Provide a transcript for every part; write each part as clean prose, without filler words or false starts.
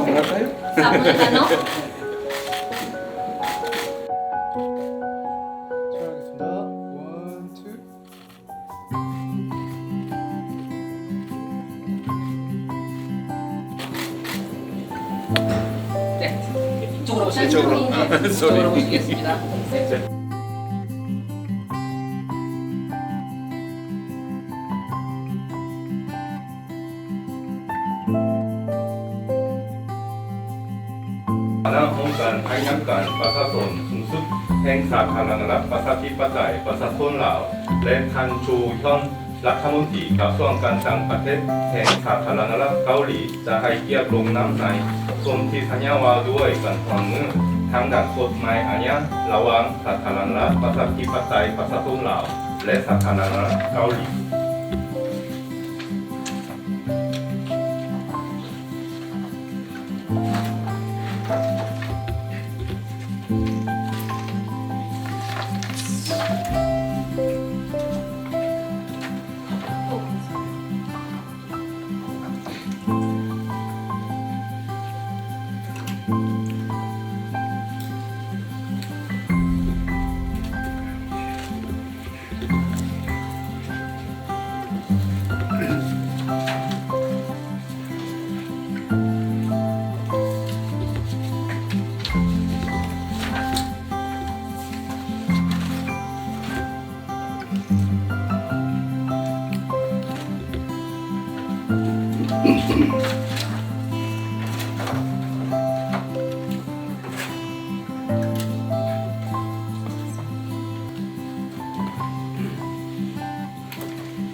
할까요? 아무래도 촬영하겠습니다. 1, 2. 네. 이쪽으로 오시면 이쪽으로. 이쪽으로 오시겠습니다. Panahon Hanyakan Pasason Sungsut แห่งสาธารณรัฐประชาธิปไตยประชาชนลาวและท่านชูฮยอนรัฐมนตรีกระทรวงการต่างประเทศแห่งสาธารณรัฐเกาหลีจะให้เกียรติลงนามในสนธิสัญญาว่าด้วยการวางมือทางด้านกฎหมายอาญาระหว่างสาธารณรัฐประชาธิปไตยประชาชนลาวและสาธารณรัฐเกาหลี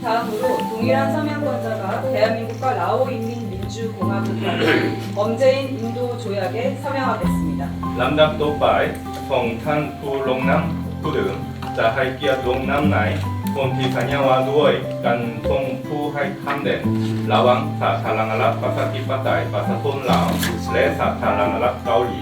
다음으로 동일한 서명권자가 대한민국과 라오인민민주공화국 간의 범죄인 인도 조약에 서명하겠습니다. ลำดับต่อไปของท่านผู้ลงนามผู้เดิมจะให้เกียรติลงนามในสนธิสัญญาว่าด้วยการส่งผู้ให้คำเด่นระหว่างสาธารณรัฐประชาธิปไตยประชาชนลาวและสาธารณรัฐเกาหลี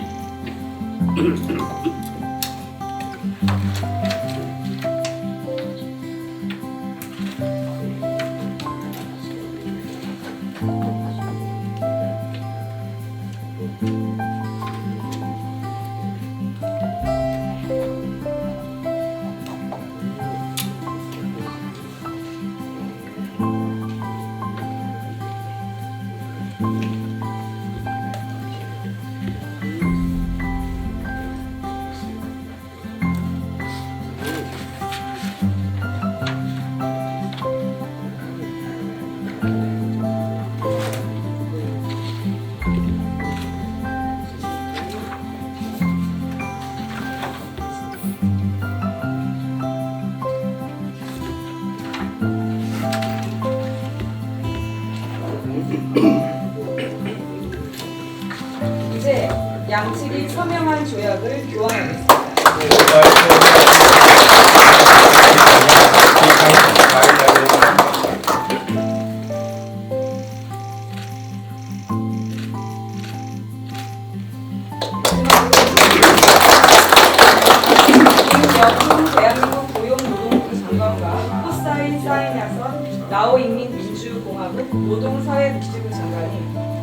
이제 양측이 서명한 조약을 교환하겠습니다. 김영훈 대한민국 고용노동부 장관과 코사인 사인야선 라오인민민주공화국 노동사회복지부 장관이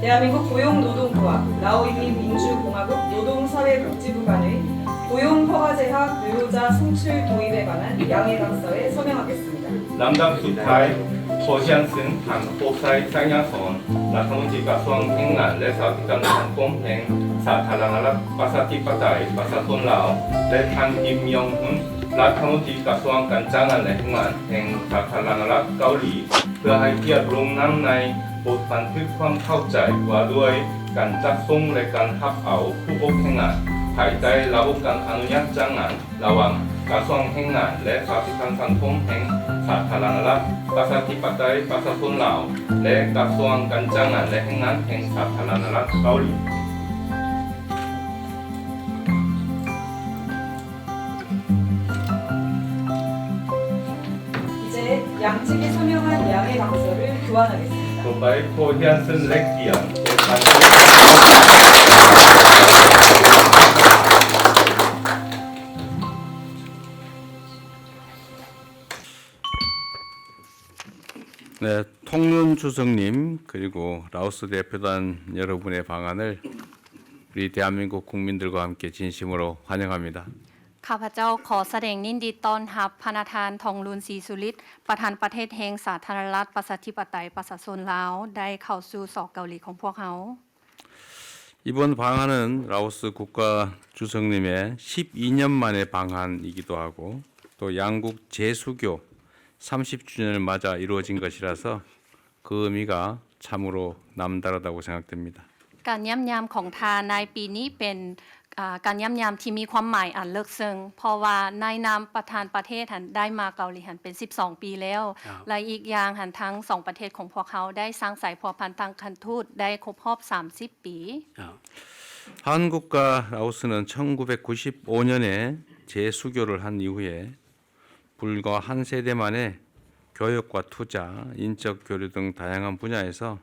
대한민국 고용노동부와 라오인민민주공화국 노동사회복지부 간의 고용허가제하 근로자 성출 도입에 관한 양해각서에 서명하겠습니다. ลำดับสุดท้ายขอเชิญซึ่งทางโคไซไซยาสอนรัฐมนตรีกระทรวงแรงงานและสวัสดิการสังคมแห่งสาธารณรัฐประชาธิปไตยประชาชนลาวและท่านคิมยองฮุนรัฐมนตรีกระทรวงการจ้างงานและแรงงานแห่งสาธารณรัฐเกาหลีเพื่อให้เกียรติลงนามในบทบันทึกความเข้าใจว่าด้วยการจัดส่งและการรับเอาผู้อบแรงงานภายใต้ระบบการอนุญาตจ้างงานระหว่างกระทรวงแรงงานและสวัสดิการสังคมแห่งสาธารณรัฐประชาธิปไตยประชาชนลาวและกระทรวงการจ้างงานและแรงงานแห่งสาธารณรัฐเกาหลี 이제 양측이 서명한 양해각서를 교환하겠습니다. ต่อไปขอเชิญซึ่งเล็กเกียรติเป็นท่าน 네, 통룬 주석님 그리고 라오스 대표단 여러분의 방안을 우리 대한민국 국민들과 함께 진심으로 환영합니다. ข้าพเจ้าขอแสดงยินดีต้อนรับพระประธานทองลุนศรีสุฤทธิ์ประธานประเทศแห่งสาธารณรัฐประชาธิปไตยประชาชนลาวได้เข้าสู่สอกเกาหลีของพวกเขา 이번 방안은 라오스 국가 주석님의 12년 만의 방안이기도 하고 또 양국 재수교 30주년을 맞아 이루어진 것이라서 그 의미가 참으로 남다르다고 생각됩니다. การย่ำยามของทานในปีนี้เป็นการย่ำยามที่มีความหมายอันเลิกซึ้งเพราะว่าในนามประธานประเทศหันได้มาเกาหลีหันเป็น12ปีแล้วและอีกอย่างหันทั้ง2ประเทศของพวกเขาได้สร้างสายพัวพันทางการทูตได้ครบรอบ30ปี 한국과 라오스는 1995년에 재수교를 한 이후에 불과 한 세대 만에 교육과 투자, 인적 교류 등 다양한 분야에서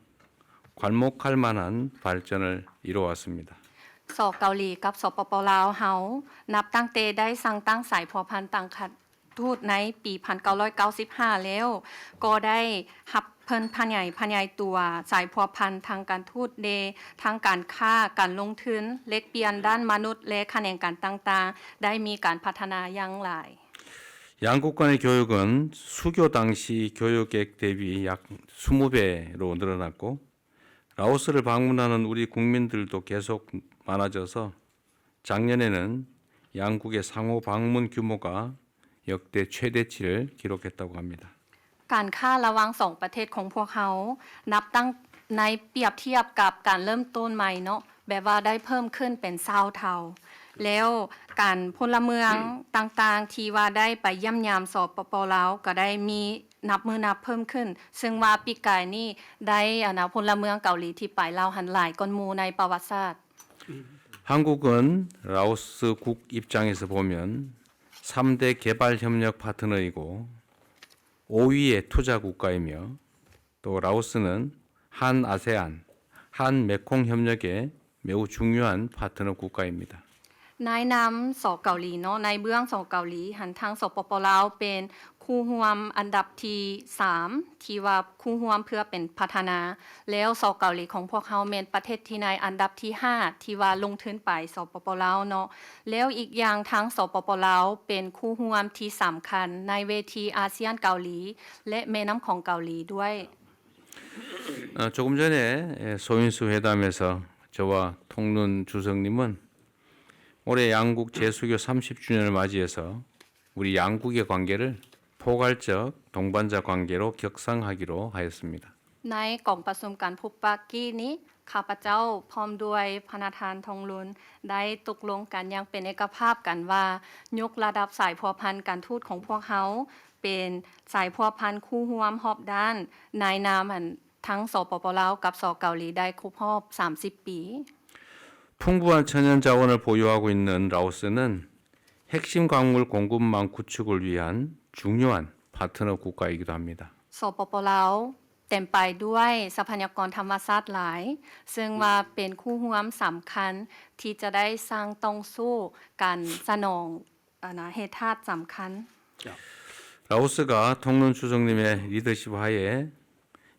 괄목할 만한 발전을 이루어왔습니다. สอกเกาหลีกับสปปลาวเฮานับตั้งแต่ได้สร้างตั้งสายพัวพันต่างคัดทูตในปี 1995 แล้วก็ได้หับเพิ่นพญายตัวสายพัวพันทางการทูตเดทางการค้าการลงทุนเล็กเปลี่ยนด้านมนุษย์และแขนงการต่างๆได้มีการพัฒนาอย่างหลาย 양국 간의 교육은 수교 당시 교육액 대비 약 20배로 늘어났고 라오스를 방문하는 우리 국민들도 계속 많아져서 작년에는 양국의 상호 방문 규모가 역대 최대치를 기록했다고 합니다. การค้าระหว่าง2ประเทศของพวกเขานับตั้งในเปรียบเทียบกับการเริ่มต้นใหม่เนาะแบบว่าได้เพิ่มขึ้นเป็น20เท่าแล้วการพลเมืองต่างๆที่ว่าได้ไปเยี่ยมยามสปปลาวก็ได้มีนับมือนับเพิ่มขึ้นซึ่งว่าปีกายนี้ได้พลเมืองเกาหลีที่ไปลาวหันหลายก้นหมู่ในประวัติศาสตร์ 한국은 라오스 국 입장에서 보면 3대 개발 협력 파트너이고 5위의 투자 국가이며 또 라오스는 한 아세안, 한 메콩 협력의 매우 중요한 파트너 국가입니다. นายนำสอเกาหลีเนาะในเบื้องสอเกาหลีหันทางสปปลาวเป็นคู่ร่วมอันดับที่3ที่ว่าคู่ร่วมเพื่อเป็นพัฒนาแล้วสอเกาหลีของพวกเขาเป็นประเทศที่ในอันดับที่5ที่ว่าลงทุนไปสปปลาวเนาะแล้วอีกอย่างทางสปปลาวเป็นคู่ร่วมที่สำคัญในเวทีอาเซียนเกาหลีและแม่น้ำของเกาหลีด้วย 조금 전에 소인수 회담에서 저와 통룬 주석님은 올해 양국 재수교 30주년을 맞이해서 우리 양국의 관계를 포괄적 동반자 관계로 격상하기로 하였습니다. ในกล่องประชุมการพบปะกี้นี้ข้าพเจ้าพร้อมด้วยพระประธานทองลุนได้ตกลงกันอย่างเป็นเอกภาพกันว่ายกระดับสายพัวพันการทูตของพวกเขาเป็นสายพัวพันคู่ร่วมรอบด้านในนามทั้งสปปลาวกับสเกาหลีได้ครบรอบ30 ปี 풍부한 천연 자원을 보유하고 있는 라오스는 핵심 광물 공급망 구축을 위한 중요한 파트너 국가이기도 합니다. สปปลาวเต็มไปด้วยทรัพยากรธรรมชาติหลายซึ่งว่าเป็นคู่ร่วมสำคัญที่จะได้สร้างต้องสู้การสนองเหตุธาตุสำคัญ 라오스가 통룬 주석님의 리더십 하에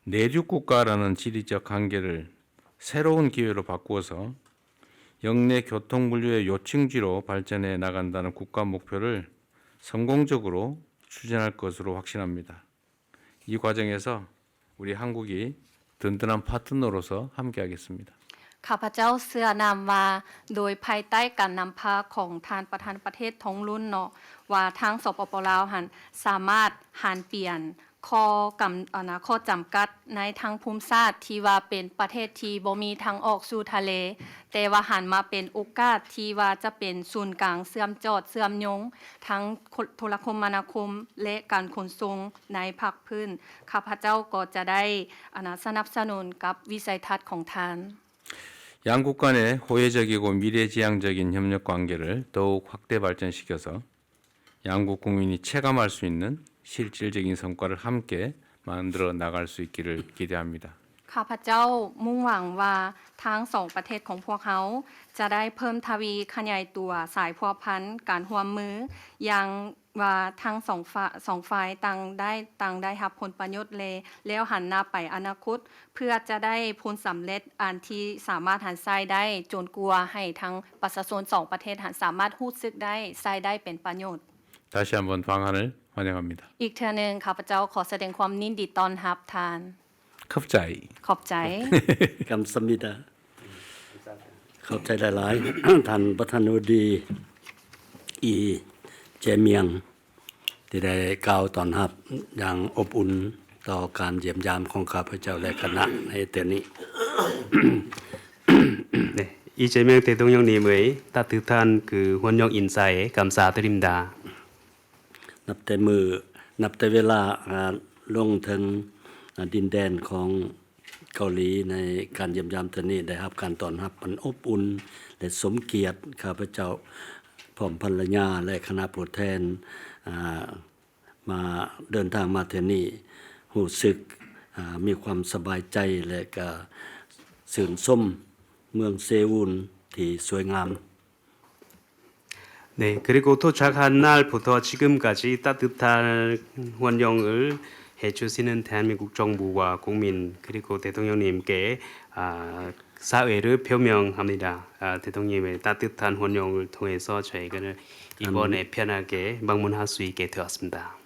내륙 국가라는 지리적 한계를 새로운 기회로 바꾸어서 영내 교통 물류의 요충지로 발전해 나간다는 국가 목표를 성공적으로 추진할 것으로 확신합니다. 이 과정에서 우리 한국이 든든한 파트너로서 함께하겠습니다. ข้าพเจ้าเชื่อนำว่าโดยภายใต้การนำพาของทานประธานประเทศทองรุ่นเนาะว่าทางสปปลาวหันสามารถหันเปลี่ยนข้อจำกัดในทางภูมิศาสตร์ที่ว่าเป็นประเทศที่บ่มีทางออกสู่ทะเลแต่ว่าหันมาเป็นโอกาสที่ว่าจะเป็นศูนย์กลางเชื่อมจอดเชื่อมโยงทั้งโทรคมนาคมและการขนส่งในภาคพื้นข้าพเจ้าก็จะได้สนับสนุนกับวิสัยทัศน์ของท่าน 양국 간의 호혜적이고 미래지향적인 협력 관계를 더욱 확대 발전시켜서 양국 국민이 체감할 수 있는 실질적인 성과를 함께 만들어 나갈 수 있기를 기대합니다. ข้าพเจ้ามุ่งหวังว่าทั้ง2ประเทศของพวกเขาจะได้เพิ่มทวีขยายตัวสายพัวพันการร่วมมืออย่าง ว่าทั้งสองฝ่ายต่างได้รับผลประโยชน์แล้วหันหน้าไปอนาคตเพื่อจะได้ผลสำเร็จอันที่สามารถหันใช้ได้จนกลัวให้ทั้งประชาชน2ประเทศหันสามารถรู้สึกได้ใช้ได้เป็นประโยชน์ 다시 한번 방한을 환영합니다. อีกเทื่อหนึงข้าพเจ้าขอแสดงความยินดีต้อนรับทาน 컵자이. ขอบใจ กำสมิดาเข้าใจหลายๆ ท่านประธานาธิบดีอีเจเมียงที่ได้กล่าวต้อนรับอย่างอบอุ่นต่อการเยี่ยมยามของข้าพเจ้าและคณะในเดือนนี้ 네, 이재명 대통령님의 따뜻한 그 환영 인사에 감사드립니다. นับแต่เวลาลงถึงดินแดนของเกาหลีในการเยี่ยมยามเทื่อนี้ได้รับการต้อนรับอันอบอุ่นและสมเกียรติข้าพเจ้าพร้อมภรรยาและคณะผู้แทนมาเดินทางมาเทื่อนี้รู้สึกมีความสบายใจและก็ชื่นชมเมืองเซอูลที่สวยงาม 네, 그리고 도착한 날부터 지금까지 따뜻한 환영을 해주시는 대한민국 정부와 국민 그리고 대통령님께 사회를 표명합니다. 대통령님의 따뜻한 환영을 통해서 저희가 이번에 편하게 방문할 수 있게 되었습니다.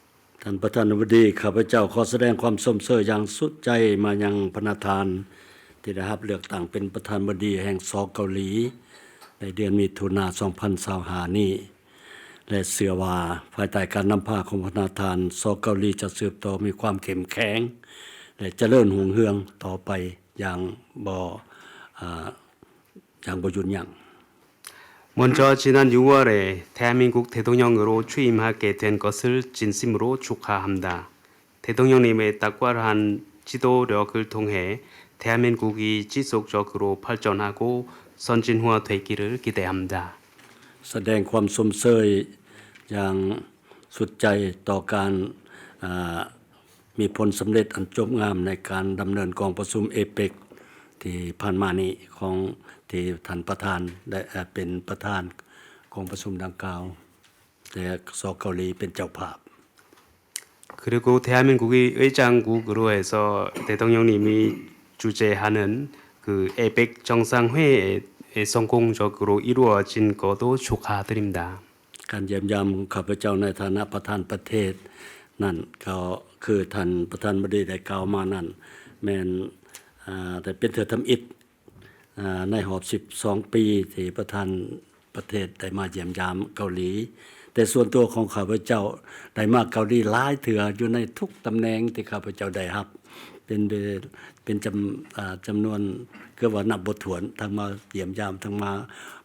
ท่านประธานาธิบดีข้าพเจ้าขอแสดงความสมเสยอย่างสุดใจมายังพระประธานที่ได้รับเลือกตั้งเป็นประธานาธิบดีแห่งสเกาหลีในเดือนมิถุนายน 2025 นี้และเชื่อว่าภายใต้การนำพาของประธานสเกาหลีจะสืบต่อมีความเข้มแข็งและเจริญรุ่งเรืองต่อไปอย่างบ่หยุดยั้ง 먼저 지난 6월에 대한민국 대통령으로 취임하게 된 것을 진심으로 축하합니다. 대통령님의 탁월한 지도력을 통해 대한민국이 지속적으로 발전하고 선진화되기를 기대합니다. แสดงความสมเสยอย่างสุดใจต่อการมีผลสำเร็จอันจบงามในการดำเนินกองประชุมเอเปกที่ผ่านมานี้ของที่ท่านประธานได้เป็นประธานกองประชุมดังกล่าวแต่สเกาหลีเป็นเจ้าภาพ 그리고 대한민국이 의장국으로 해서 대통령님이 주재하는 그 에펙 정상회의에 성공적으로 이루어진 것도 축하드립니다. การเยี่ยมยามข้าพเจ้าในฐานะประธานประเทศนั่นก็คือท่านประธานบดีได้กล่าวมานั่นแม่นแต่เป็นเถือทำอิฐในหอบ12 ปีที่ประธานประเทศได้มาเยี่ยมยามเกาหลีแต่ส่วนตัวของข้าพเจ้าได้มาเกาหลีหลายเถื่ออยู่ในทุกตำแหน่งที่ข้าพเจ้าได้รับเป็นจำนวนคือว่านับบ่ถ้วนทั้งมาเยี่ยมยามทั้งมา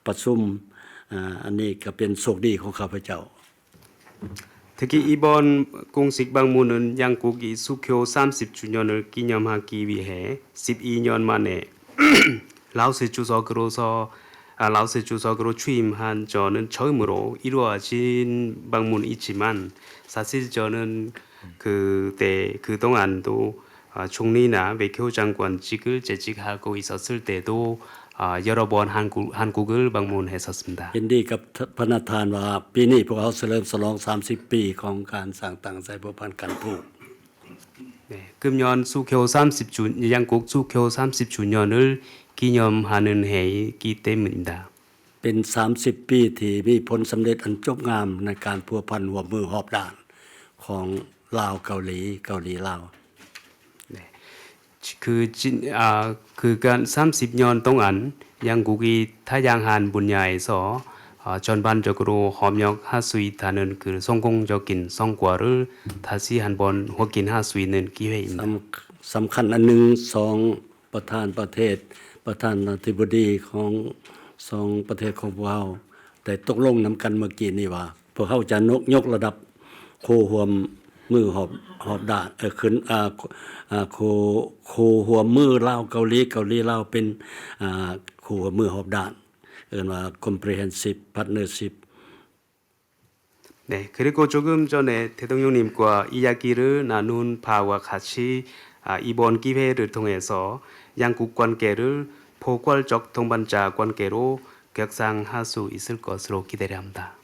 ประชุมอันนี้ก็เป็นโชคดีของข้าพเจ้า 특히 이번 공식 방문은 양국이 수교 30주년을 기념하기 위해 12년 만에 라오스 주석으로 취임한 저는 처음으로 이루어진 방문이지만 사실 저는 그동안도 총리나 외교장관직을 재직하고 있었을 때도 여러 번 한국을 방문했었습니다. ยินดีกับพระประธานว่าปีนี้พวกเราเฉลิมฉลอง30 ปีของการสร้างตั้งใจผูกพันกันผูก 네, 금년 양국 수교 30주년을 기념하는 해이기 때문입니다. เป็น30 ปีที่มีผลสำเร็จอันจบงามในการพัวพันหัวมือหอบด้านของลาวเกาหลีลาว 그간 30년 동안 양국이 다양한 분야에서 전반적으로 협력할 수 있다는 그 성공적인 성과를 다시 한번 확인할 수 있는 기회입니다. สำคัญอันหนึ่ง2ประธานประเทศประธานาธิบดีของ2ประเทศของพวกเราได้ตกลงนำกันเมื่อกี้นี้ว่าพวกเขาจะยกระดับโคหวมมือหอบด้านขึ้นโคหัวมือลาวเกาหลีลาวเป็นโคหัวมือหอบด้านเรียกว่า comprehensive partnership 네, 그리고 조금 전에 대통령님과 이야기를 나눈 바와 같이 이번 기회를 통해서 양국 관계를 포괄적 동반자 관계로 격상할 수 있을 것으로 기대합니다.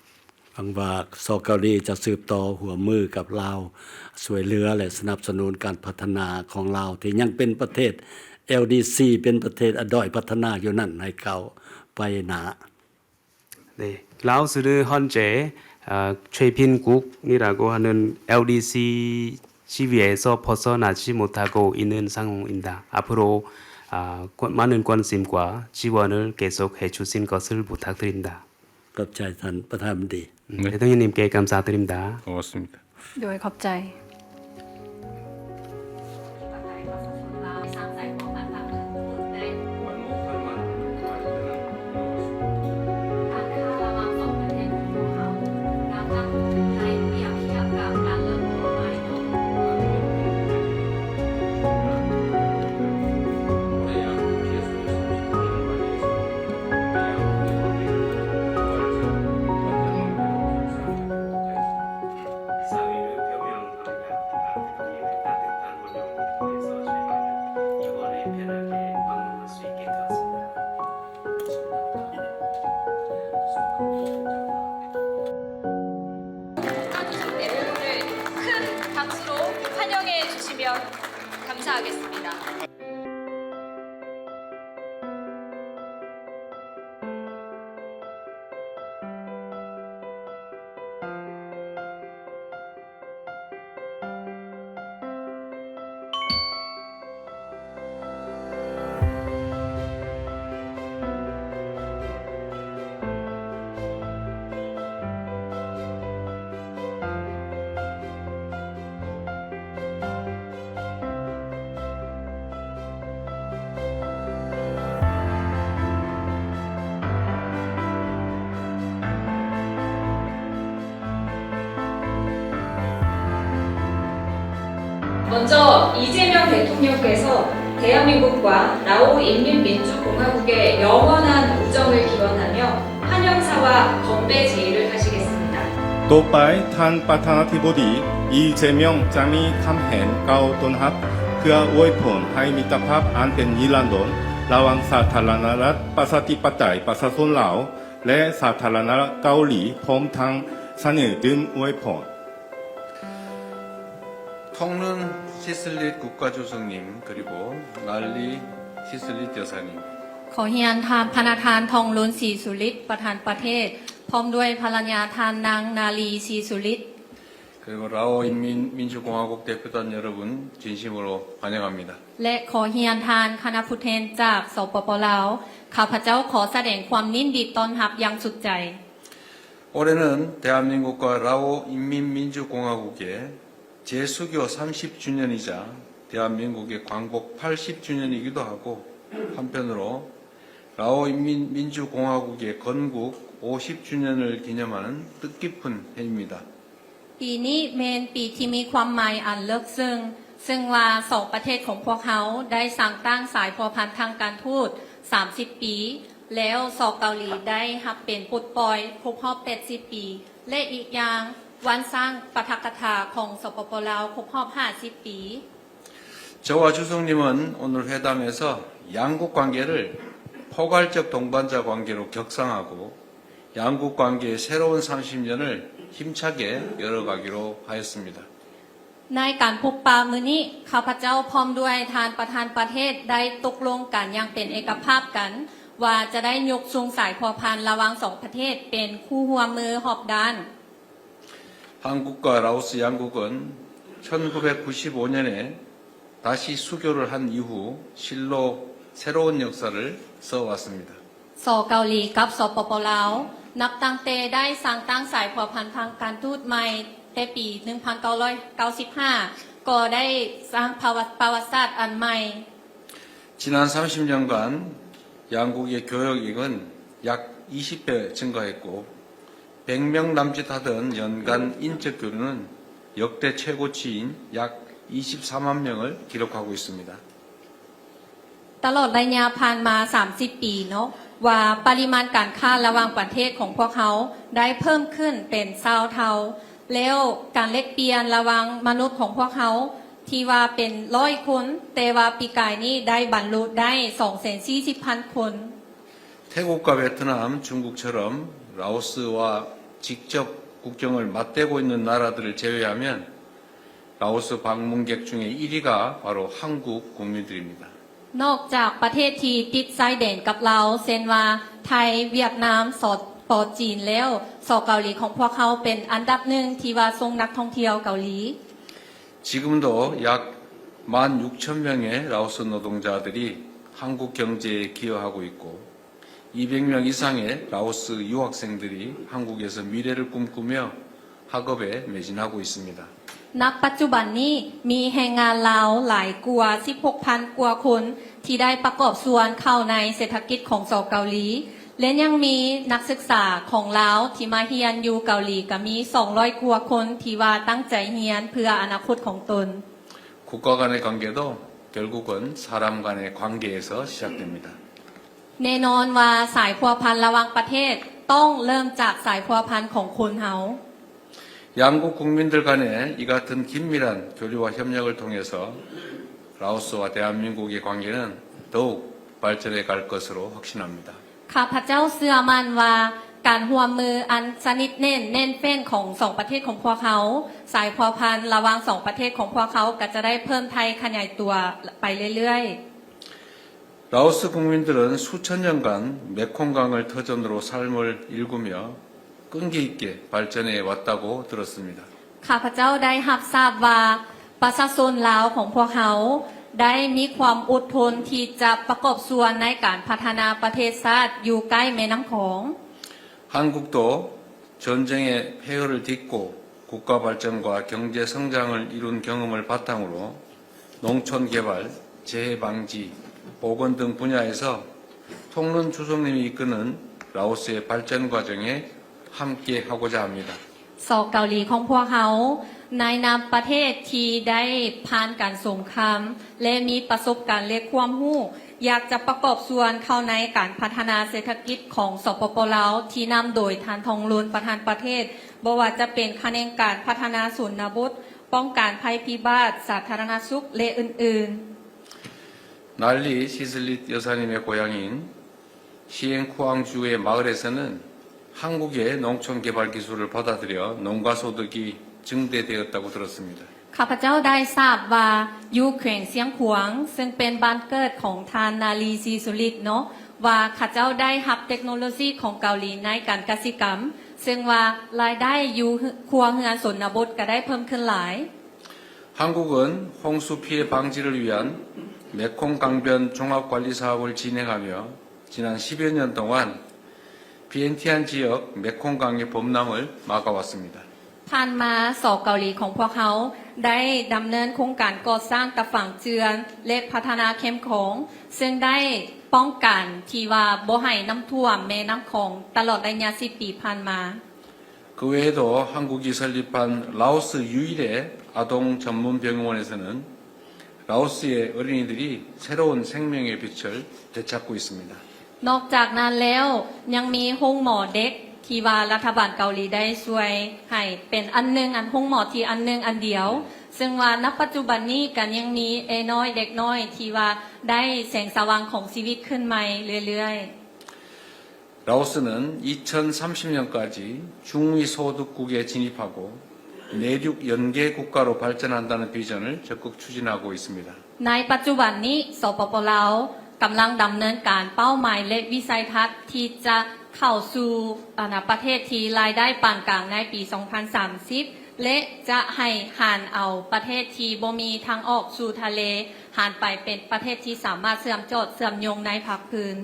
หวังว่าสเกาหลีจะสืบต่อหัวมือกับลาวช่วยเหลือและสนับสนุนการพัฒนาของลาวที่ยังเป็นประเทศ LDC เป็นประเทศด้อยพัฒนาอยู่นั่นให้เขาไปหนา 네, 라오스는 현재 최빈국이라고 하는 LDC 지위에서 벗어나지 못하고 있는 상황입니다. 앞으로 많은 관심과 지원을 계속해 주신 것을 부탁드립니다. ขอบใจท่านประธานบดี 대통령님께 감사드립니다. 고맙습니다. โดยขอบใจ감사하겠습니다. 먼저 이재명 대통령께서 대한민국과 라오 인민민주공화국의 영원한 우정을 기원하며 환영사와 건배 제의를 하시겠습니다. ต่อไปท่านประธานาธิบดีอีเจมยองจะมีคำเห็นกล่าวต้อนรับเพื่ออวยพรให้มิตรภาพอันเป็นนิรันดรระหว่างสาธารณรัฐประชาธิปไตยประชาชนลาวและสาธารณรัฐเกาหลีพร้อมทั้งเสนอดื่มอวยพร 통른 시슬릿 국가조정님 그리고 날리 시슬릿 여사님 ขอเฮียนทานพนาทานทองลุนศรีสุริตประธานประเทศพร้อมด้วยภรรยาทานนางนาลีศรีสุริต 그리고 라오 인민민주공화국 대표단 여러분 진심으로 환영합니다. และขอเฮียนทานคณะผู้แทนจากสปปลาวข้าพเจ้าขอแสดงความยินดีต้อนรับอย่างสุดใจ 올해는 대한민국과 라오 인민민주공화국의 재수교 30주년이자 대한민국의 광복 80주년이기도 하고 한편으로 라오 인민민주공화국의 건국 50주년을 기념하는 뜻깊은 해입니다. ปีนี้เป็นปีที่มีความหมายอันลึกซึ่งว่าสองประเทศของพวกเขาได้สร้างตั้งสายพัวพันทางการทูต 30 ปี แล้วสองเกาหลีได้รับเป็นปลดปล่อยครบรอบ 80 ปี และอีกอย่างวันสร้างปาฐกถาของสปปลาวครบรอบ 50 ปี 저와 주석님은 오늘 회담에서 양국 관계를 포괄적 동반자 관계로 격상하고 양국 관계의 새로운 30년을 힘차게 열어가기로 하였습니다. ในการพบปะมื้อนี้ข้าพเจ้าพร้อมด้วยทานประธานประเทศได้ตกลงกันอย่างเป็นเอกภาพกัน ว่าจะได้ยกสูงสายพัวพันระหว่างสองประเทศเป็นคู่ร่วมมือหอบด้าน 한국과 라오스 양국은 1995년에 다시 수교를 한 이후 실로 새로운 역사를 써왔습니다. สเกาหลีกับสปปลาวนับตั้งแต่ได้สร้างตั้งสายพัวพันทางการทูตใหม่แต่ปี 1995 ก็ได้สร้างประวัติศาสตร์อันใหม่ 지난 30년간 양국의 교역액은 약 20배 증가했고 100명 남짓 하던 연간 인적 교류는 역대 최고치인 약 24만 명을 기록하고 있습니다. ตลอดระยะผ่านมา 30 ปีเนาะว่าปริมาณการค้าระหว่างประเทศของพวกเขาได้เพิ่มขึ้นเป็น20เท่าแล้วการแลกเปลี่ยนระหว่างมนุษย์ของพวกเขาที่ว่าเป็น100 คนแต่ว่าปีกายนี้ได้บรรลุได้ 240,000 คน 태국과 베트남, 중국처럼 라오스와 직접 국경을 맞대고 있는 나라들을 제외하면 라오스 방문객 중에 1위가 바로 한국 국민들입니다. นอกจากประเทศที่ติดชายแดนกับเราเช่นว่าไทยเวียดนามสปจีนแล้วสเกาหลีของพวกเขาเป็นอันดับหนึ่งที่ว่าส่งนักท่องเที่ยวเกาหลี 지금도 약 16,000명의 라오스 노동자들이 한국 경제에 기여하고 있고 200명 이상의 라오스 유학생들이 한국에서 미래를 꿈꾸며 학업에 매진하고 있습니다. ณ ปัจจุบันนี้มีแรงงานลาวหลายกว่า 16,000 กว่าคนที่ได้ประกอบส่วนเข้าในเศรษฐกิจของสเกาหลีและยังมีนักศึกษาของลาวที่มาเรียนอยู่เกาหลีก็มี 200 กว่าคนที่ว่าตั้งใจเรียนเพื่ออนาคตของตน 국가 간의 관계도 결국은 사람 간의 관계에서 시작됩니다. แน่นอนว่าสายพัวพันระหว่างประเทศต้องเริ่มจากสายพัวพันของคนเฮา 양국 국민들 간의 이 같은 긴밀한 교류와 협력을 통해서 라오스와 대한민국의 관계는 더욱 발전해 갈 것으로 확신합니다. ข้าพเจ้าเชื่อมั่นว่าการร่วมมืออันสนิทแน่นแฟ้นของสองประเทศของพวกเขาสายพัวพันระหว่างสองประเทศของพวกเขาก็จะได้เพิ่มไทยขยายตัวไปเรื่อยๆ 라오스 국민들은 수천 년간 메콩강을 터전으로 삶을 일구며 끈기 있게 발전해 왔다고 들었습니다. ข้าพเจ้าได้รับทราบว่าประชาชนลาวของพวกเขาได้มีความอดทนที่จะประกอบส่วนในการพัฒนาประเทศชาติอยู่ใกล้แม่น้ำของ 한국도 전쟁의 폐허를 딛고 국가 발전과 경제 성장을 이룬 경험을 바탕으로 농촌 개발, 재해 방지, 보건 등 분야에서 통론 주석님이 이끄는 라오스의 발전 과정에 함께 하고자 합니다. สองเกาหลีของพวกเขาในนามประเทศที่ได้ผ่านการสงครามและมีประสบการณ์และความรู้อยากจะประกอบส่วนเข้าในการพัฒนาเศรษฐกิจของสปป.ลาวที่นำโดยท่านทองลุนประธานประเทศบ่ว่าจะเป็นคะแนนการพัฒนาชนบทป้องกันภัยพิบัติสาธารณสุขและอื่นๆ 난리 시슬릿 여사님의 고향인 시엔쿠앙주의 마을에서는 한국의 농촌 개발 기술을 받아들여 농가 소득이 증대되었다고 들었습니다. ข้าพเจ้าได้ทราบว่าอยู่แขวงเสียงขวางซึ่งเป็นบ้านเกิดของทานนาลีซีสุริตเนาะว่าข้าเจ้าได้รับเทคโนโลยีของเกาหลีในการเกษตรกรรมซึ่งว่ารายได้อยู่ครัวเรือนชนบทก็ได้เพิ่มขึ้นหลาย 한국은 홍수 피해 방지를 위한 메콩 강변 종합 관리 사업을 진행하며 지난 10여 년 동안 비엔티안 지역 메콩강의 범람을 막아왔습니다. ผ่านมาสองเกาหลีของพวกเขาได้ดำเนินโครงการก่อสร้างตะฝั่งเจือนและพัฒนาเข้มของซึ่งได้ป้องกันที่ว่าบ่ให้น้ำท่วมแม่น้ำของตลอดระยะ10 ปีผ่านมา 그 외에도 한국이 설립한 라오스 유일의 아동 전문 병원에서는 라오스의 어린이들이 새로운 생명의 빛을 되찾고 있습니다. นอกจากนั้นแล้วยังมีห้องหมอเด็กที่ว่ารัฐบาลเกาหลีได้ช่วยให้เป็นอันหนึงอันห้องหมอที่อันหนึงอันเดียวซึ่งว่าณปัจจุบันนี้กันยังมีน้อยเด็กน้อยที่ว่าได้แสงสว่างของชีวิตขึ้นใหม่เรื่อยๆ 라오스는 2030년까지 중위 소득국에 진입하고 내륙 연계 국가로 발전한다는 비전을 적극 추진하고 있습니다. ในปัจจุบันนี้สปป.ลาวกำลังดำเนินการเป้าหมายและวิสัยทัศน์ที่จะเข้าสู่ประเทศที่รายได้ปานกลางในปี 2030 และจะให้หันเอาประเทศที่บ่มีทางออกสู่ทะเลหันไปเป็นประเทศที่สามารถเชื่อมโยงในภาคพื้น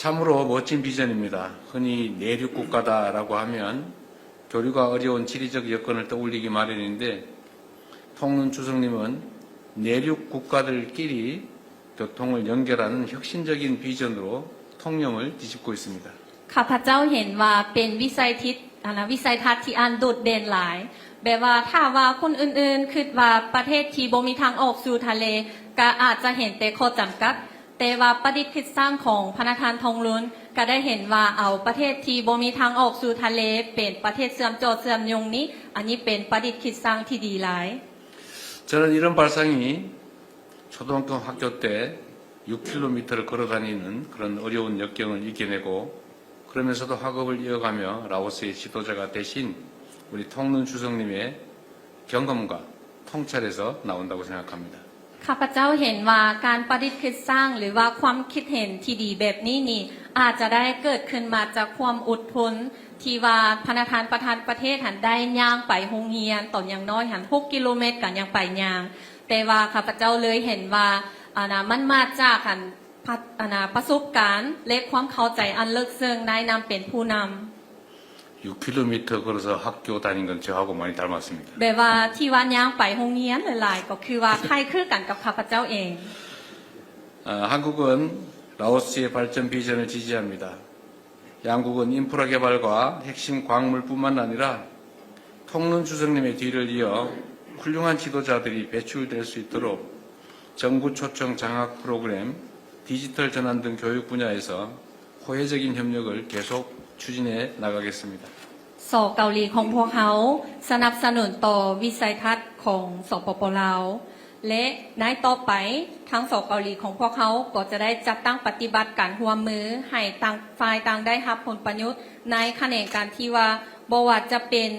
참으로 멋진 비전입니다. 흔히 내륙 국가다라고 하면 교류가 어려운 지리적 여건을 떠올리기 마련인데 통론 주석님은 내륙 국가들끼리 교통을 연결하는 혁신적인 비전으로 통념을 뒤집고 있습니다. ข้าพเจ้าเห็นว่าเป็นวิสัยทัศน์ที่อันโดดเด่นหลายแบบว่าถ้าว่าคนอื่นๆคิดว่าประเทศที่บ่มีทางออกสู่ทะเลก็อาจจะเห็นแต่ข้อจำกัดแต่ว่าประดิษฐ์คิดสร้างของพระประธานทองลุนก็ได้เห็นว่าเอาประเทศที่บ่มีทางออกสู่ทะเลเป็นประเทศเชื่อมโยงนี้อันนี้เป็นประดิษฐ์คิดสร้างที่ดีหลาย 저는 이런 발상이 초등학교 학교 때 6km를 걸어 다니는 그런 어려운 역경을 이겨내고 그러면서도 학업을 이어가며 라오스의 지도자가 되신 우리 통룬 주석님의 경험과 통찰에서 나온다고 생각합니다. ข้าพเจ้าเห็นว่าการประดิษฐ์คิดสร้างหรือว่าความคิดเห็นที่ดีแบบนี้นี่อาจจะได้เกิดขึ้นมาจากความอดทนที่ว่าพระประธานประเทศหันได้ย่างไปโรงเรียนตอนอย่างน้อยหัน6กิโลเมตรกันยังไปย่างแต่ว่าข้าพเจ้าเลยเห็นว่ามันมาจากหันประสบการณ์และความเข้าใจอันลึกซึ้งนายนำเป็นผู้นำ 6km 걸어서 학교 다닌 건 저하고 많이 닮았습니다. แบบว่าที่ว่าย่างไปโรงเรียนหลายๆก็คือว่าคล้ายคลึงกันกับข้าพเจ้าเอง 한국은 라오스의 발전 비전을 지지합니다. 양국은 인프라 개발과 핵심 광물뿐만 아니라 통룬 주석님의 뒤를 이어 훌륭한 지도자들이 배출될 수 있도록 정부 초청 장학 프로그램, 디지털 전환 등 교육 분야에서 호혜적인 협력을 계속 추진해 나가겠습니다. สอเกาหลีของพวกเขาสนับสนุนต่อวิสัยทัศน์ของสปป.ลาวและในต่อไปทั้งสอเกาหลีของพวกเขาก็จะได้จัดตั้งปฏิบัติการร่วมมือให้ต่างฝ่ายต่างได้รับผลประโยชน์ในแขนงการที่ว่าบ่ว่าจะเป็น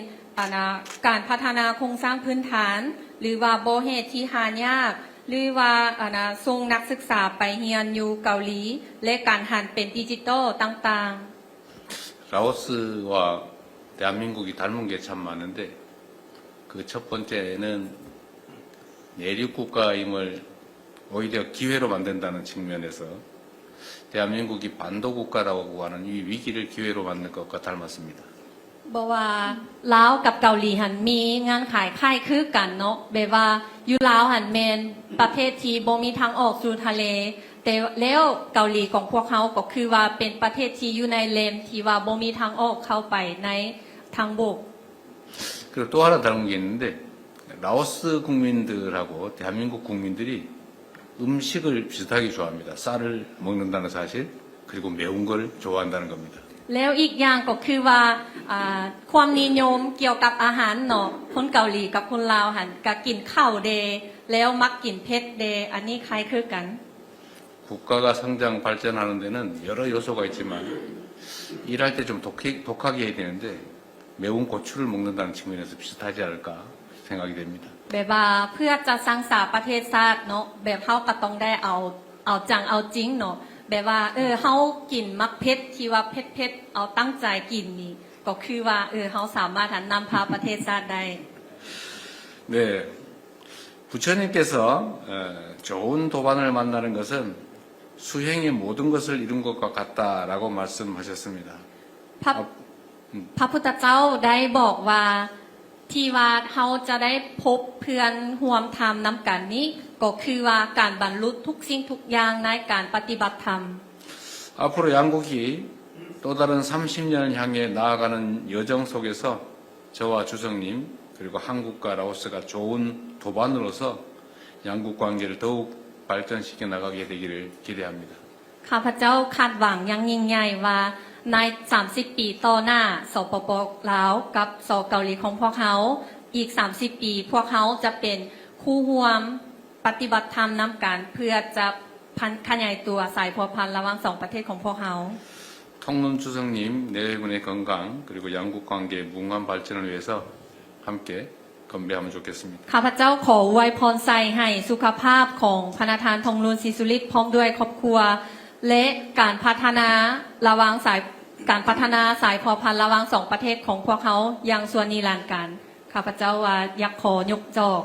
การพัฒนาโครงสร้างพื้นฐานหรือว่าบ่เหตุที่หายากหรือว่าส่งนักศึกษาไปเรียนอยู่เกาหลีและการหันเป็นดิจิทัลต่างๆ 라오스와 대한민국이 닮은 게 참 많은데 그 첫 번째는 내륙 국가임을 오히려 기회로 만든다는 측면에서 대한민국이 반도 국가라고 하는 이 위기를 기회로 만든 것과 닮았습니다. บอกว่าลาวกับเกาหลีหันมีงานขายค่ายคือกันเนาะแบบว่าอยู่ลาวหันแมนประเทศที่บ่มีทางออกสู่ทะเลแต่แล้วเกาหลีของพวกเขาก็คือว่าเป็นประเทศที่อยู่ในเลนที่ว่าบ่มีทางออกเข้าไปในทางบก 그리고 또 하나 닮은 게 있는데 라오스 국민들하고 대한민국 국민들이 음식을 비슷하게 좋아합니다. 쌀을 먹는다는 사실 그리고 매운 걸 좋아한다는 겁니다. แล้วอีกอย่างก็คือว่าความนิยมเกี่ยวกับอาหารเนาะคนเกาหลีกับคนลาวหันก็กินข้าวเดแล้วมักกินเผ็ดเดอันนี้คล้ายคือกัน 국가가 성장 발전하는 데는 여러 요소가 있지만 일할 때 좀 독하게 해야 되는데 매운 고추를 먹는다는 측면에서 비슷하지 않을까 생각이 됩니다. แบบว่าเพื่อจะสร้างสรรค์ประเทศชาติเนาะแบบเฮาก็ต้องได้เอาจังเอาจริงเนาะแบบว่าเฮากินมักเผ็ดที่ว่าเผ็ดเอาตั้งใจกินนี่ก็คือว่าเฮาสามารถนำพาประเทศชาติได้ 네, 부처님께서 좋은 도반을 만나는 것은 수행의 모든 것을 이룬 것과 같다라고 말씀하셨습니다. พระพุทธเจ้าได้บอกว่าที่ว่าเฮาจะได้พบเพื่อนร่วมธรรมนำกันนี้ก็คือว่าการบรรลุทุกสิ่งทุกอย่างในการปฏิบัติธรรม 앞으로 양국이 또 다른 30년을 향해 나아가는 여정 속에서 저와 주석님 그리고 한국과 라오스가 좋은 도반으로서 양국 관계를 더욱 발전시켜 나가게 되기를 기대합니다. ข้าพเจ้าคาดหวังอย่างยิ่งใหญ่ว่าใน30 ปีต่อหน้าสปป.ลาวกับสเกาหลีของพวกเขาอีก30 ปีพวกเขาจะเป็นคู่ร่วมปฏิบัติธรรมนำกันเพื่อจะขยายตัวสายพัวพันระหว่าง2ประเทศของพวกเขา 통룬 주석님 내외군의 건강 그리고 양국 관계의 무궁한 발전을 위해서 함께 건배하면 좋겠습니다. ข้าพเจ้าขออวยพรใส่ให้สุขภาพของพระประธานทองรุนศรีสุริตพร้อมด้วยครอบครัวและการพัฒนาระหว่างสายพอพันระหว่าง2ประเทศของพวกเขาอย่างส่วนนิรันดร์การข้าพเจ้าว่าอยากขอยกจอก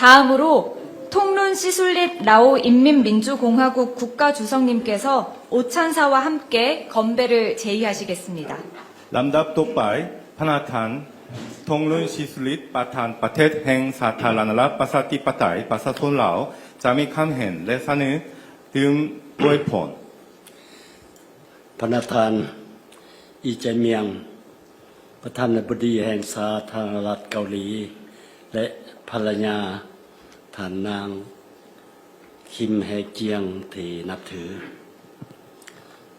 다음으로 통룬 시술릿 라오 인민민주공화국 국가주석님께서 오찬사와 함께 건배를 제의하시겠습니다. ลำดับต่อไปพระประธานทงลุนชิสุริตประธานประเทศแห่งสาธารณรัฐประชาธิปไตยประชาชนลาวจะมีคำเห็นและเสนอถึงอวยพร พระประธานอีใจเมียง ประธานาธิบดีแห่งสาธารณรัฐเกาหลี และภรรยาท่านนางคิมแฮเจียงที่นับถือ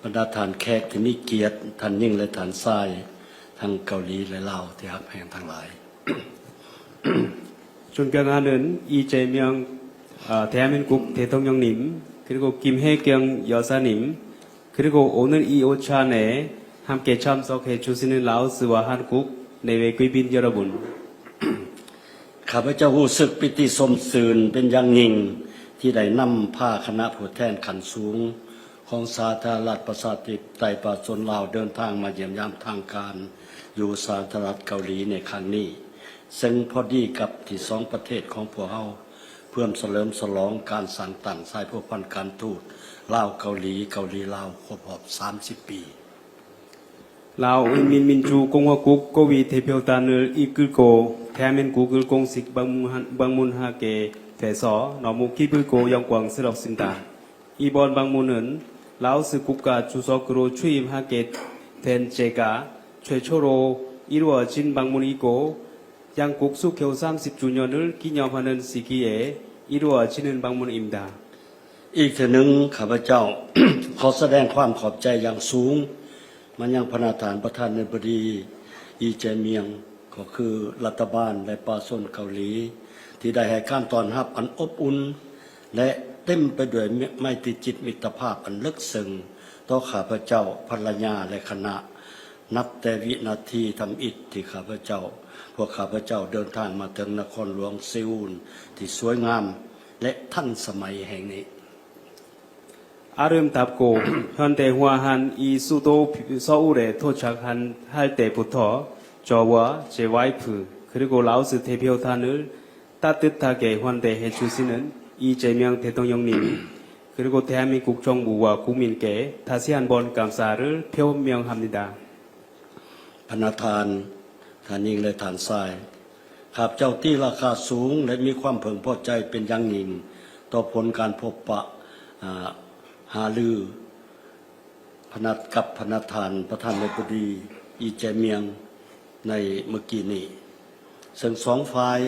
บรรดาท่านแขกที่มีเกียรติท่านยิ่งและท่านทรายทั้งเกาหลีและลาวที่ฮักแพงทั้งหลาย 존경하는 이재명 대한민국 대통령님, 그리고 김혜경 여사님, 그리고 오늘 이 오찬에 함께 참석해 주시는 라오스와 한국 내외 귀빈 여러분. ข้าพเจ้ารู้สึกปิติสมสื่นเป็นอย่างยิ่งที่ได้นำพาคณะผู้แทนขั้นสูงของสาธารณรัฐประชาธิปไตยประชาชนลาวเดินทางมาเยี่ยมยามทางการอยู่สาธารณรัฐเกาหลีในครั้งนี้ซึ่งพอดีกับที่สองประเทศของพวกเราเพื่อเฉลิมฉลองการสร้างตั้งสายพันธ์การทูตลาวเกาหลีเกาหลีลาวครบรอบ30 ปี 라오 인민민주공화국 고위 대표단을 이끌고 대한민국을 공식 방문하게 돼서 너무 기쁘고 영광스럽습니다. 이번 방문은 라오스 국가 주석으로 취임하게 된 제가 최초로 이루어진 방문이고 양국 수교 30주년을 기념하는 시기에 이루어지는 방문입니다. อีกเทื่อหนึ่งข้าพเจ้า ขอแสดงความขอบใจอย่างสูงมันยังพระประธานาธิบดีอีเจเมียงก็คือรัฐบาลและประชาชนเกาหลีที่ได้ให้การต้อนรับอันอบอุ่นและเต็มไปด้วยไมตรีจิตมิตรภาพอันลึกซึ้งต่อข้าพเจ้าภรรยาและคณะนับแต่วินาทีทำอิฐที่ข้าพเจ้าพวกข้าพเจ้าเดินทางมาถึงนครหลวงเซอูลที่สวยงามและทันสมัยแห่งนี้ 아름답고 현대화한 이 수도 서울에 도착할 때부터 저와 제 와이프 그리고 라오스 대표단을 따뜻하게 환대해 주시는 이재명 대통령님 그리고 대한민국 정부와 국민께 다시 한번 감사를 표명합니다. พระทานท่านยิ่งและท่านทรายข้าพเจ้าที่ราคาสูงและมีความพึงพอใจเป็นอย่างยิ่งต่อผลการพบปะหาลือกับพระทานประธานาธิบดีอีเจเมียงในเมื่อกี้นี้ซึ่งสองฝ่าย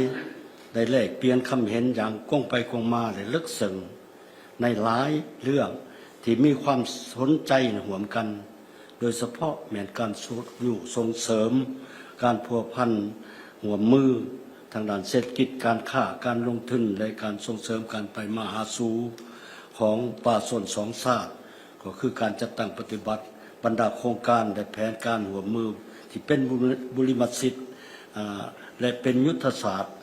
ได้แลกเปลี่ยนคำเห็นอย่างกว้างไปกว้างมาและลึกซึ้งในหลายเรื่องที่มีความสนใจร่วมกันโดยเฉพาะแม้นการอยู่ส่งเสริมการพัวพันร่วมมือทางด้านเศรษฐกิจการค้าการลงทุนและการส่งเสริมการไปมาหาสู่ของป่าส่วนสองชาติก็คือการจัดตั้งปฏิบัติบรรดาโครงการและแผนการร่วมมือที่เป็นบุริมสิทธิ์และเป็นยุทธศาสตร์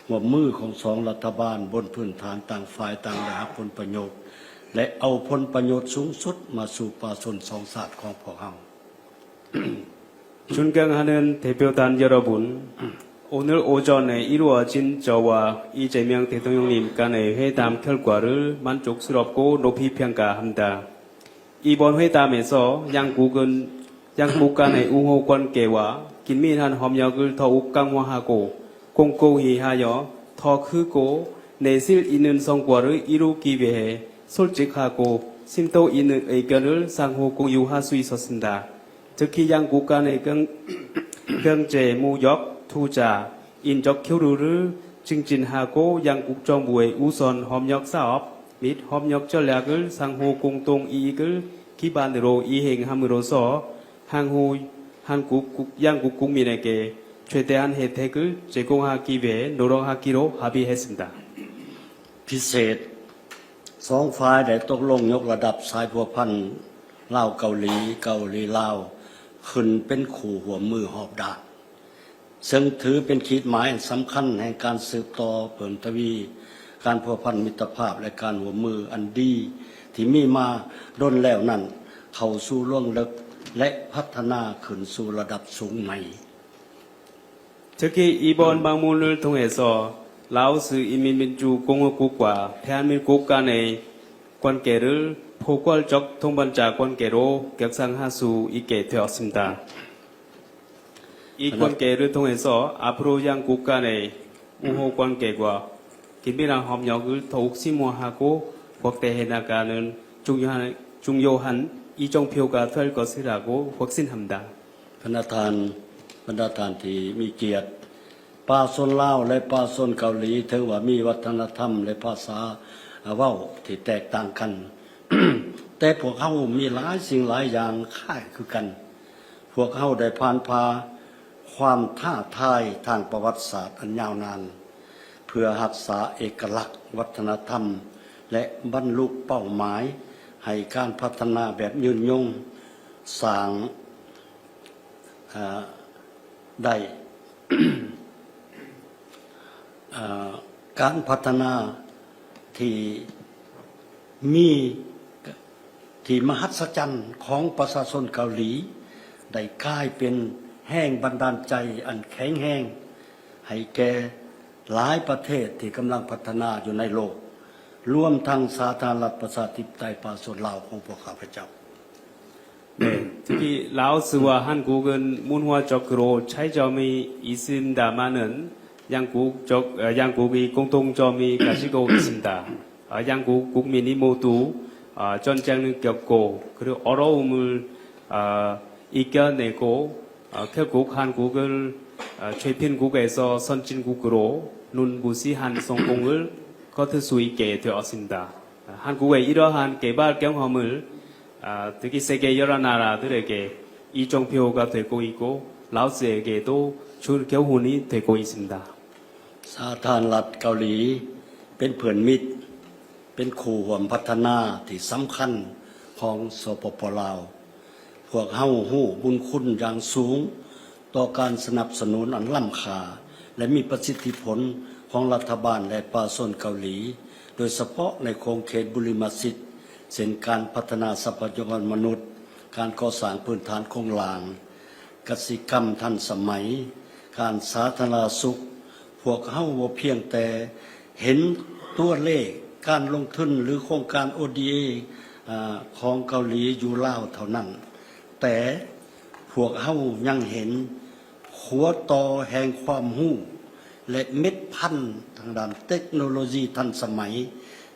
ร่วมมือของสองรัฐบาลบนพื้นฐานต่างฝ่ายต่างได้รับผลประโยชน์และเอาผลประโยชน์สูงสุดมาสู่ป่าส่วนสองชาติของพวกเรา 존경하는 대표단 여러분, 오늘 오전에 이루어진 저와 이재명 대통령님 간의 회담 결과를 만족스럽고 높이 평가합니다. 이번 회담에서 양국 간의 우호 관계와 긴밀한 협력을 더욱 강화하고 공고히 하여 더 크고 내실 있는 성과를 이루기 위해 솔직하고 심도 있는 의견을 상호 공유할 수 있었습니다. 특히 양국 간의 경제, 무역, 투자, 인적 교류를 증진하고 양국 정부의 우선 협력 사업 및 협력 전략을 상호 공동 이익을 기반으로 이행함으로써 향후 양국 국민에게 최대한 혜택을 제공하기 위해 노력하기로 합의했습니다. พิเศษสองฝ่ายได้ตกลงยกระดับสายพัวพันลาวเกาหลีเกาหลีลาวขึ้นเป็นคู่หัวมือหอบดาบซึ่งถือเป็นขีดหมายสำคัญแห่งการสืบต่อเพิ่มทวีการพัวพันมิตรภาพและการหัวมืออันดีที่มีมาดนแล้วนั้นเข้าสู่ล่วงลึกและพัฒนาขึ้นสู่ระดับสูงใหม่ 특히 이번 방문을 통해서 라오스 인민민주공화국과 대한민국 간의 관계를 포괄적 동반자 관계로 격상할 수 있게 되었습니다. 이 관계를 통해서 앞으로 양국 간의 우호 관계와 긴밀한 협력을 더욱 심화하고 확대해 나가는 중요한 이정표가 될 것이라고 확신합니다. คณะทาน บรรดาท่านที่มีเกียรติป่าชนลาวและป่าชนเกาหลีถือว่ามีวัฒนธรรมและภาษาเว้าที่แตกต่างกัน แต่พวกเขามีหลายสิ่งหลายอย่างคล้ายคือกันพวกเขาได้ผ่านพาความท้าทายทางประวัติศาสตร์อันยาวนานเพื่อรักษาเอกลักษณ์วัฒนธรรมและบรรลุเป้าหมายให้การพัฒนาแบบยืนยงสร้างได้ การพัฒนาที่มีที่มหัศจรรย์ของประชาชนเกาหลีได้กลายเป็นแห่งบันดาลใจอันแข็งแรงให้แก่หลายประเทศที่กำลังพัฒนาอยู่ในโลกรวมทั้งสาธารณรัฐประชาธิปไตยป่าชนลาวของพวกข้าพเจ้า 네, 특히 라오스와 한국은 문화적으로 차이점이 있습니다만은 양국이 공통점이 가지고 있습니다. 양국 국민이 모두 전쟁을 겪고 그리고 어려움을 이겨내고 결국 한국을 최빈국에서 선진국으로 눈부시한 성공을 거둘 수 있게 되었습니다. 한국의 이러한 개발 경험을 특히 세계 여러 나라들에게 이정표가 되고 있고 라오스에게도 줄 교훈이 되고 있습니다. สาธารณรัฐเกาหลีเป็นเพื่อนมิตรเป็นคู่ร่วมพัฒนาที่สำคัญของสปป.ลาวพวกเฮาฮู้บุญคุณอย่างสูงต่อการสนับสนุนอันล้ำค่าและมีประสิทธิผลของรัฐบาลและประชาชนเกาหลีโดยเฉพาะในโครงเขตบุริมสิทธิ์เช่นการพัฒนาทรัพยากรมนุษย์การก่อสร้างพื้นฐานโครงหลางกสิกรรมทันสมัยการสาธารณสุขพวกเฮาบ่เพียงแต่เห็นตัวเลขการลงทุนหรือโครงการ ODA ของเกาหลีอยู่ลาวเท่านั้นแต่พวกเฮายังเห็นหัวต่อแห่งความรู้และเม็ดพันธุ์ทางด้านเทคโนโลยีทันสมัย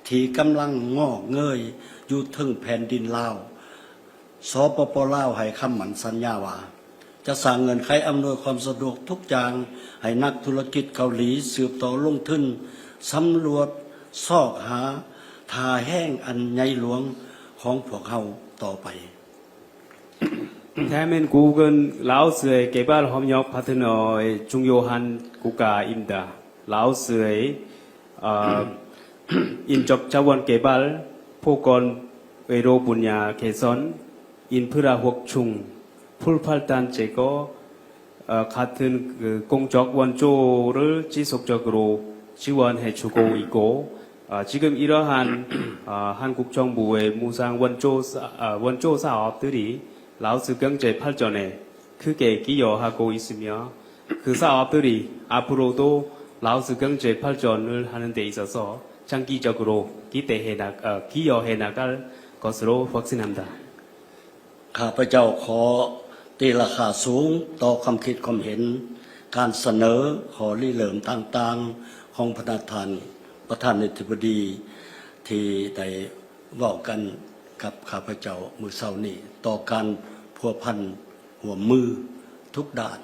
ที่กำลังงอกเงยอยู่ถึงแผ่นดินลาวสปป.ลาวให้คำมั่นสัญญาว่าจะสร้างเงินไขอำนวยความสะดวกทุกอย่างให้นักธุรกิจเกาหลีสืบต่อลงทุนสำรวจซอกหาทาแห้งอันใหญ่หลวงของพวกเฮาต่อไป 대한민국은 라오스의 개발 협력 파트너의 중요한 국가입니다. 라오스의 인적 자원 개발, 보건, 외로 분야 개선, 인프라 확충, 풀팔단 제거 같은 공적 원조를 지속적으로 지원해 주고 있고 지금 이러한 한국 정부의 무상 원조 사업들이 라오스 경제 발전에 크게 기여하고 있으며 그 사업들이 앞으로도 라오스 경제 발전을 하는 데 있어서 장기적으로 기여해 나갈 것으로 확신합니다. ข้าพเจ้าขอตีราคาสูงต่อความคิดความเห็นการเสนอขอริเริ่มต่างๆของประธานอธิบดีที่ได้เว้ากันกับข้าพเจ้ามื้อเช้านี้ต่อการพัวพันหัวมือทุกด้าน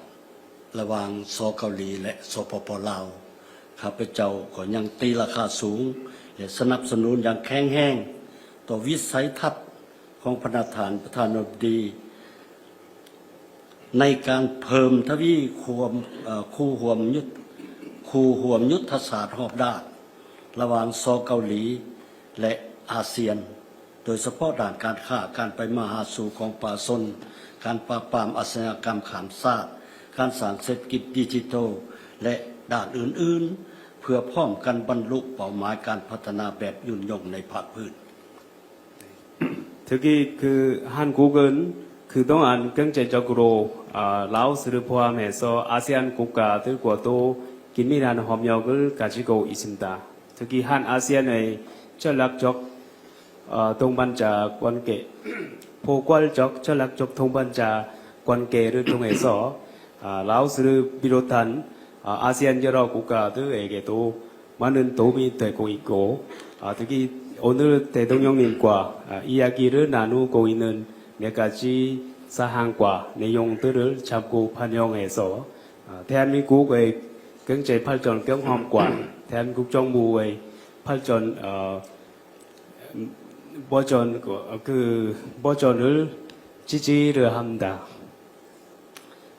ระหว่างสเกาหลีและสปป.ลาวข้าพเจ้าก็ยังตีราคาสูงและสนับสนุนอย่างแข็งแรงต่อวิสัยทัศน์ของประธานาธิบดีในการเพิ่มทวีคู่ห่วมยุทธศาสตร์รอบด้านระหว่างสเกาหลีและอาเซียนโดยเฉพาะด้านการค้าการไปมาหาสู่ของประชาชนการปราบปรามอาชญากรรมข้ามชาติการสร้างเศรษฐกิจดิจิทัลและด้านอื่นๆเพื่อพร้อมกันบรรลุเป้าหมายการพัฒนาแบบยุ่งยงในภาคพื้น 특히 한국은 그동안 경제적으로 라오스를 포함해서 아세안 국가들과도 긴밀한 협력을 가지고 있습니다. 특히 한 아세안의 전략적 동반자 관계, 포괄적 전략적 동반자 관계를 통해서 라오스를 비롯한 아세안 여러 국가들에게도 많은 도움이 되고 있고 특히 오늘 대통령님과 이야기를 나누고 있는 몇 가지 사항과 내용들을 자꾸 반영해서 대한민국의 경제 발전 경험과 대한민국 정부의 발전 버전을 지지를 합니다.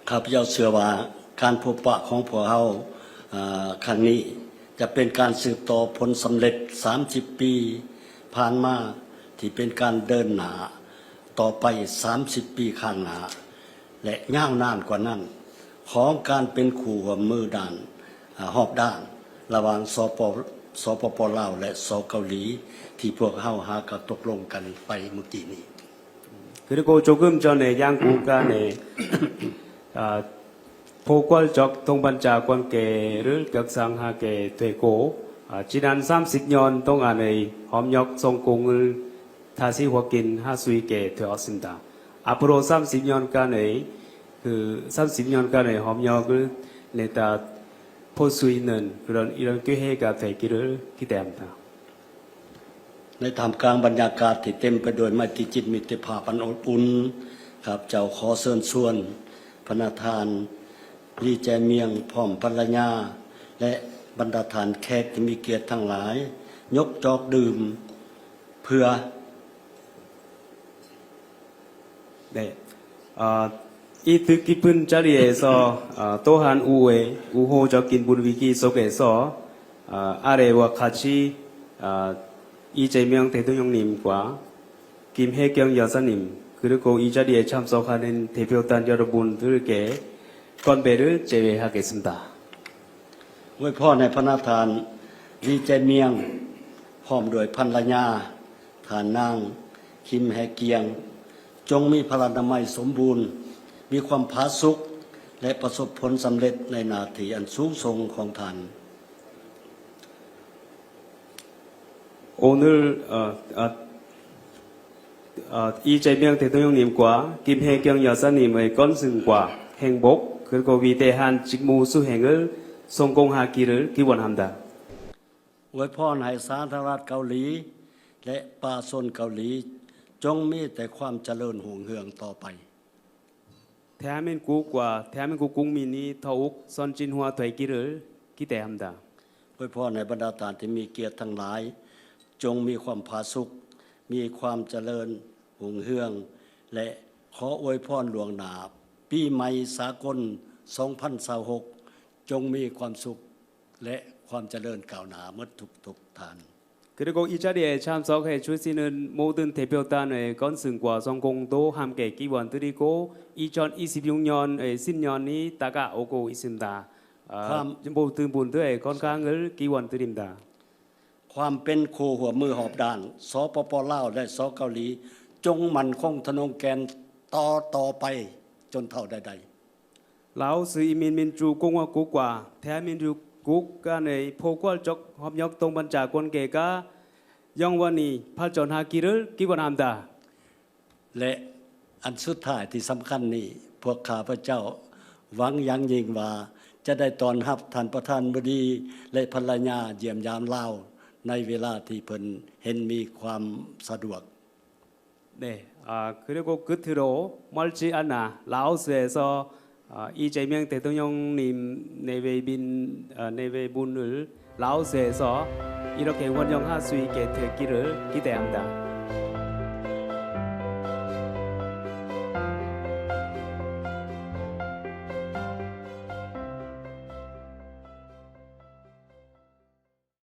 ข้าพเจ้าเชื่อว่าการพบปะของพวกเราครั้งนี้จะเป็นการสืบต่อผลสำเร็จ30 ปีผ่านมาที่เป็นการเดินหน้าต่อไป30 ปีข้างหน้าและยาวนานกว่านั้นของการเป็นคู่ร่วมมือด้านรอบด้านระหว่างสปป.ลาวและสเกาหลีที่พวกเราหาก็ตกลงกันไปเมื่อกี้นี้ 그리고 조금 전에 양국 간의 포괄적 동반자 관계를 격상하게 되고 지난 30년 동안의 협력 성공을 다시 확인할 수 있게 되었습니다. 앞으로 30년간의 협력을 내다 볼 수 있는 이런 기회가 되기를 기대합니다. ในท่ามกลางบรรยากาศที่เต็มไปด้วยไมตรีจิตมิตรภาพอันอบอุ่นครับเจ้าขอเชิญชวนพระทานลีแจเมียงพร้อมภรรยาและบรรดาทานแขกที่มีเกียรติทั้งหลายยกจอกดื่มเพื่อ 네. 이 뜻깊은 자리에서 또한 우호적인 분위기 속에서 아래와 같이 이재명 대통령님과 김혜경 여사님 그리고 이 자리에 참석하는 대표단 여러분들께 건배를 제외하겠습니다. อวยพรให้พระทานลีแจเมียงพร้อมด้วยภรรยาทานนางคิมแฮเกียงจงมีพลานามัยสมบูรณ์มีความผาสุกและประสบผลสำเร็จในหน้าที่อันสูงส่งของท่าน 오늘 이재명 대통령님과 김혜경 여사님의 건승과 행복 그리고 위대한 직무 수행을 성공하기를 기원합니다. อวยพรให้สาธารณรัฐเกาหลีและป่าชนเกาหลีจงมีแต่ความเจริญรุ่งเรืองต่อไป 대한민국과 대한민국 국민이 더욱 선진화되기를 기대합니다. อวยพรให้บรรดาทานที่มีเกียรติทั้งหลายจงมีความผาสุกมีความเจริญรุ่งเรืองและขออวยพรล่วงหน้าปีใหม่สากล 2026 จงมีความสุขและความเจริญก้าวหน้าหมดทุกท่าน 그리고 이 자리에 참석해 주시는 모든 대표단의 건승과 성공도 함께 기원드리고 2026년의 신년이 다가오고 있습니다. 모든 분들의 건강을 기원드립니다. ความเป็นคู่หัวมือหอบด้านสปป.ลาวและสเกาหลีจงมั่นคงทะนงแกนต่อไปจนเท่าใด 라오스 인민민주공화국과 대한민국 간의 포괄적 협력 동반자 관계가 영원히 발전하기를 기원합니다. และอันสุดท้ายที่สำคัญนี้พวกข้าพเจ้าหวังอย่างยิ่งว่าจะได้ต้อนรับท่านประธานบดีและภรรยาเยี่ยมยามลาวในเวลาที่เพิ่นเห็นมีความสะดวก 네, 그리고 끝으로 멀지 않아 라오스에서 이재명 대통령님 내외분을 라오스에서 이렇게 원정할 수 있게 되기를 기대합니다.